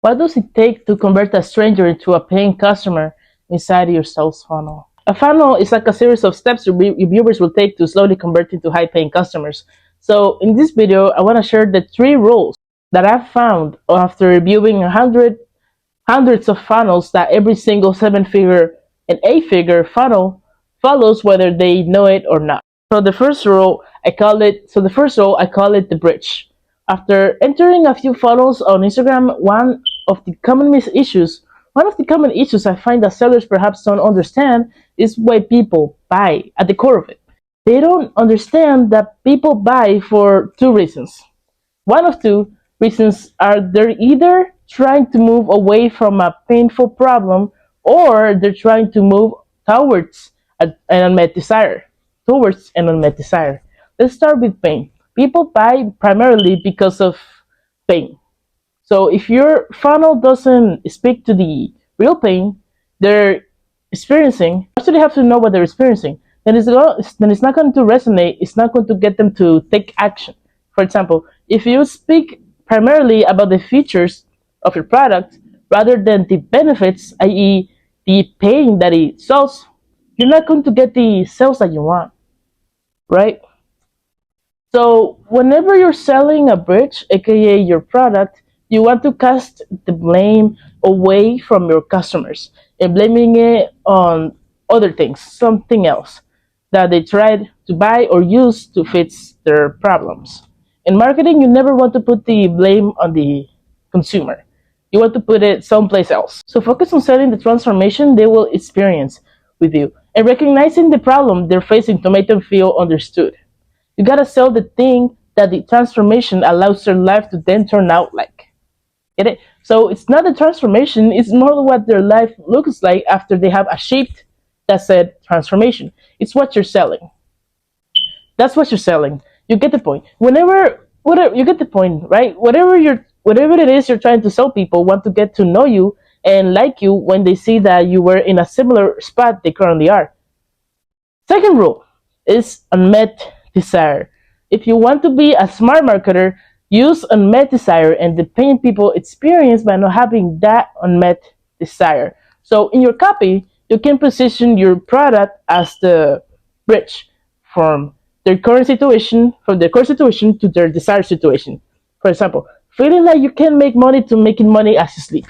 What does it take to convert a stranger into a paying customer inside your sales funnel? A funnel is like a series of steps your viewers will take to slowly convert into high paying customers. So, in this video, I want to share the 3 rules that I've found after reviewing hundreds of funnels that every single 7-figure and 8-figure funnel follows whether they know it or not. So the first rule I call it the bridge. After entering a few funnels on Instagram, one of the common issues I find that sellers perhaps don't understand is why people buy at the core of it. They don't understand that people buy for 2 reasons. One of 2 reasons are they're either trying to move away from a painful problem or they're trying to move towards an unmet desire. Towards an unmet desire. Let's start with pain. People buy primarily because of pain. So if your funnel doesn't speak to the real pain they're experiencing, you actually have to know what they're experiencing. Then it's not going to resonate. It's not going to get them to take action. For example, if you speak primarily about the features of your product rather than the benefits, i.e., the pain that it solves, you're not going to get the sales that you want, right? So, whenever you're selling a bridge, aka your product, you want to cast the blame away from your customers and blaming it on other things, something else that they tried to buy or use to fix their problems. In marketing, you never want to put the blame on the consumer. You want to put it someplace else. So focus on selling the transformation they will experience with you and recognizing the problem they're facing to make them feel understood. You gotta sell the thing that the transformation allows their life to then turn out like. Get it? So it's not the transformation, it's more what their life looks like after they have achieved that said transformation. It's what you're selling. That's what you're selling. You get the point. Whatever you get the point, right? Whatever it is you're trying to sell, people want to get to know you and like you when they see that you were in a similar spot they currently are. Second rule is unmet desire. If you want to be a smart marketer, use unmet desire and the pain people experience by not having that unmet desire. So in your copy, you can position your product as the bridge from from their current situation to their desired situation. For example, feeling like you can make money to making money as you sleep,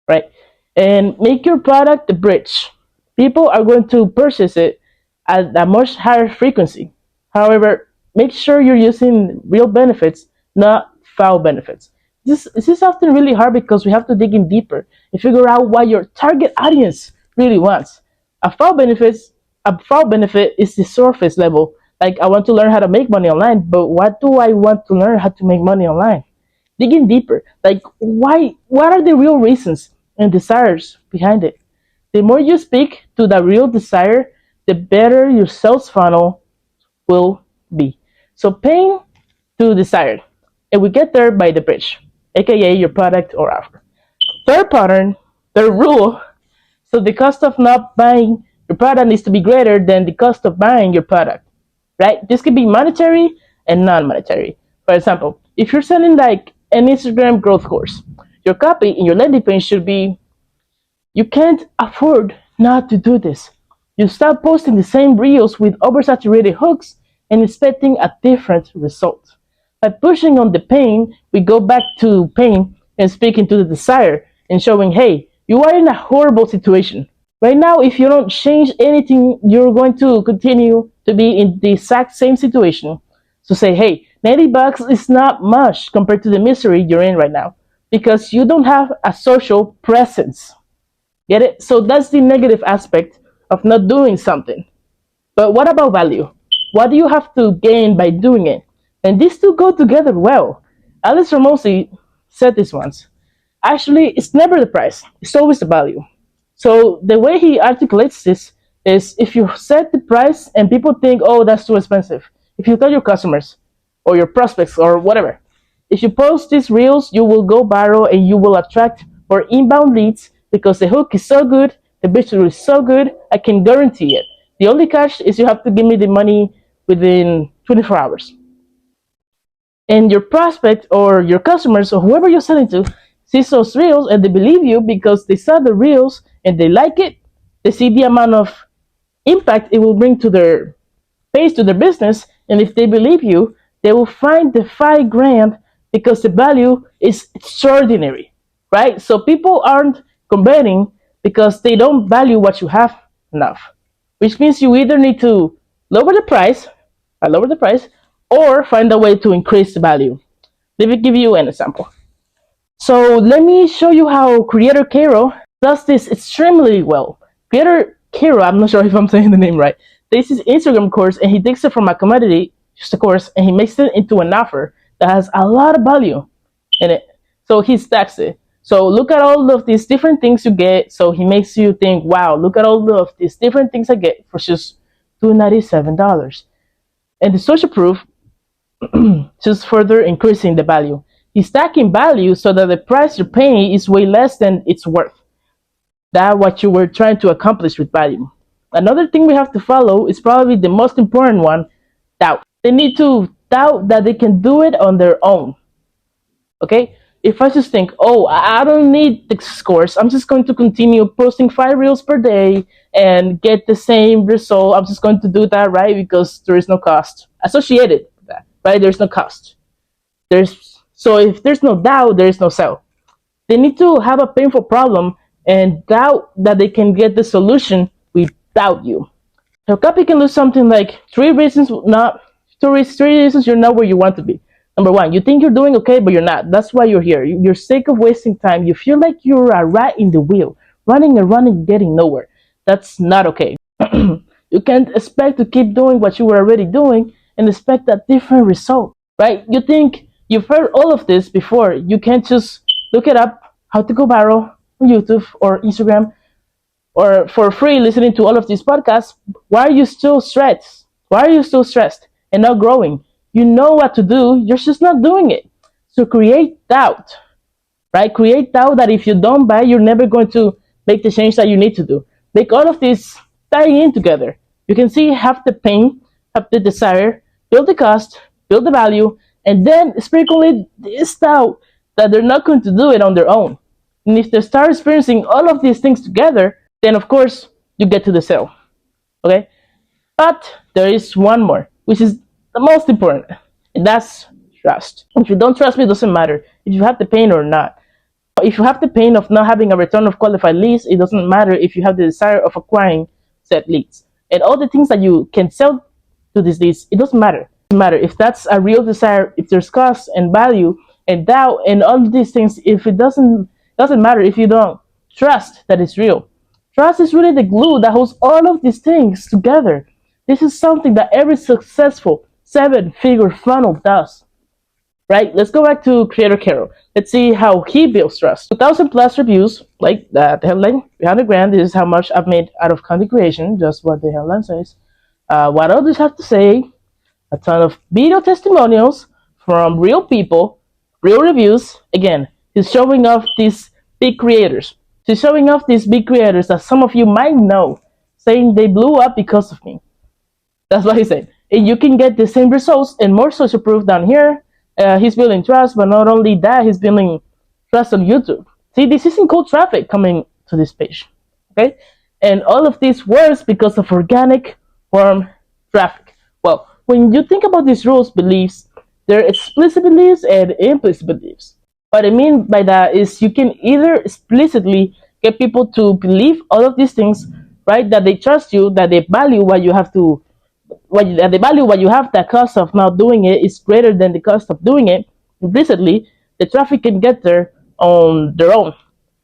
right? And make your product the bridge. People are going to purchase it at a much higher frequency. However, make sure you're using real benefits, not foul benefits. This is often really hard because we have to dig in deeper and figure out what your target audience really wants. A foul benefit, a foul benefit is the surface level. Like, I want to learn how to make money online, but what do I want to learn how to make money online? Dig in deeper. Like, why? What are the real reasons and desires behind it? The more you speak to the real desire, the better your sales funnel will be. So pain to desired. And we get there by the bridge, aka your product or offer. Third pattern, third rule. So the cost of not buying your product needs to be greater than the cost of buying your product, right? This could be monetary and non-monetary. For example, if you're selling like an Instagram growth course, your copy in your landing page should be, you can't afford not to do this. You stop posting the same reels with oversaturated hooks and expecting a different result. By pushing on the pain, we go back to pain and speaking to the desire and showing, hey, you are in a horrible situation. Right now, if you don't change anything, you're going to continue to be in the exact same situation. So say, hey, $90 is not much compared to the misery you're in right now because you don't have a social presence. Get it? So that's the negative aspect of not doing something. But what about value? What do you have to gain by doing it? And these two go together well. Alex Ramosi said this once. Actually, it's never the price. It's always the value. So the way he articulates this is if you set the price and people think, oh, that's too expensive. If you tell your customers or your prospects or whatever, if you post these reels, you will go viral and you will attract more inbound leads because the hook is so good, the visual is so good, I can guarantee it. The only catch is you have to give me the money within 24 hours. And your prospect or your customers or whoever you're selling to sees those reels and they believe you because they saw the reels and they like it. They see the amount of impact it will bring to their page, to their business, and if they believe you, they will find the 5 grand because the value is extraordinary, right? So people aren't converting because they don't value what you have enough, which means you either need to lower the price, lower the price, or find a way to increase the value. Let me give you an example. So let me show you how Creator Caro does this extremely well. Creator Caro, I'm not sure if I'm saying the name right, takes his Instagram course and he takes it from a commodity, just a course, and he makes it into an offer that has a lot of value in it. So he stacks it. So look at all of these different things you get. So he makes you think, wow, look at all of these different things I get for just $297. And the social proof just further increasing the value. He's stacking value so that the price you're paying is way less than it's worth. That's what you were trying to accomplish with value. Another thing we have to follow is probably the most important one, doubt. They need to doubt that they can do it on their own. Okay? If I just think, oh, I don't need the scores, I'm just going to continue posting 5 reels per day and get the same result. I'm just going to do that, right? Because there is no cost associated with that, right? There's no cost. So if there's no doubt, there is no sell. They need to have a painful problem and doubt that they can get the solution without you. So copy can lose something like 3 reasons not 3 reasons you're not where you want to be. Number 1, you think you're doing okay, but you're not. That's why you're here. You're sick of wasting time. You feel like you're a rat in the wheel, running and running, getting nowhere. That's not okay. You can't expect to keep doing what you were already doing and expect a different result, right? You think you've heard all of this before. You can't just look it up, how to go viral on YouTube or Instagram, or for free listening to all of these podcasts. Why are you still stressed? Why are you still stressed and not growing? You know what to do, you're just not doing it. So create doubt, right? Create doubt that if you don't buy, you're never going to make the change that you need to do. Make all of this tie in together. You can see half the pain, half the desire, build the cost, build the value, and then sprinkle it this doubt that they're not going to do it on their own. And if they start experiencing all of these things together, then of course you get to the sale. Okay? But there is one more, which is the most important, and that's trust. If you don't trust me, it doesn't matter if you have the pain or not. If you have the pain of not having a return of qualified leads, it doesn't matter if you have the desire of acquiring said leads. And all the things that you can sell to these leads, it doesn't matter. It doesn't matter if that's a real desire, if there's cost and value and doubt and all these things. If it doesn't matter if you don't trust that it's real. Trust is really the glue that holds all of these things together. This is something that every successful 7-figure funnel does. Right? Let's go back to Creator Caro. Let's see how he builds trust. 2,000 plus reviews, like that headline, 300 grand. This is how much I've made out of content creation, just what the headline says. What others have to say, a ton of video testimonials from real people, real reviews. Again, he's showing off these big creators. He's showing off these big creators that some of you might know, saying they blew up because of me. That's what he said. And you can get the same results and more social proof down here. He's building trust, but not only that, he's building trust on YouTube. See, this isn't cold traffic coming to this page, okay? And all of this works because of organic warm traffic. Well, when you think about these rules, beliefs, there are explicit beliefs and implicit beliefs. What I mean by that is you can either explicitly get people to believe all of these things, right? That they trust you, that they value what you have to they value what you have. The cost of not doing it is greater than the cost of doing it. Implicitly, the traffic can get there on their own,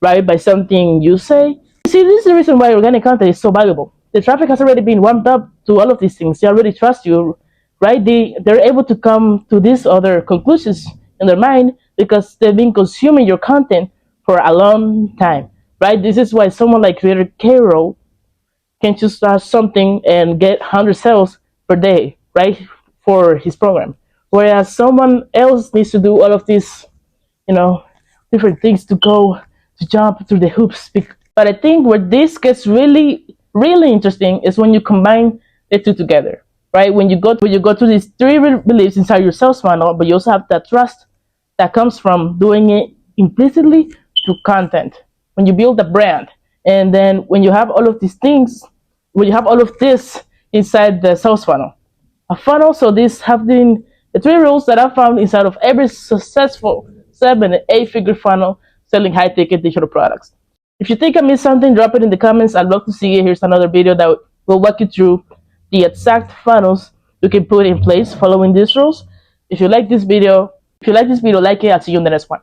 right? By something you say. See, this is the reason why organic content is so valuable. The traffic has already been warmed up to all of these things. They already trust you, right? They're able to come to these other conclusions in their mind because they've been consuming your content for a long time, right? This is why someone like Creator Caro can just start something and get 100 sales per day, right, for his program. Whereas someone else needs to do all of these, different things to jump through the hoops. But I think where this gets really, really interesting is when you combine the two together, right? When you go to these 3 beliefs inside your sales funnel, but you also have that trust that comes from doing it implicitly through content. When you build a brand, and then when you have all of these things, when you have all of this inside the sales funnel, a funnel. So these have been the three rules that I found inside of every successful 7 and 8 figure funnel selling high ticket digital products. If you think I missed something, drop it in the comments. I'd love to see it. Here's another video that will walk you through the exact funnels you can put in place following these rules. If you like this video, like it. I'll see you in the next one.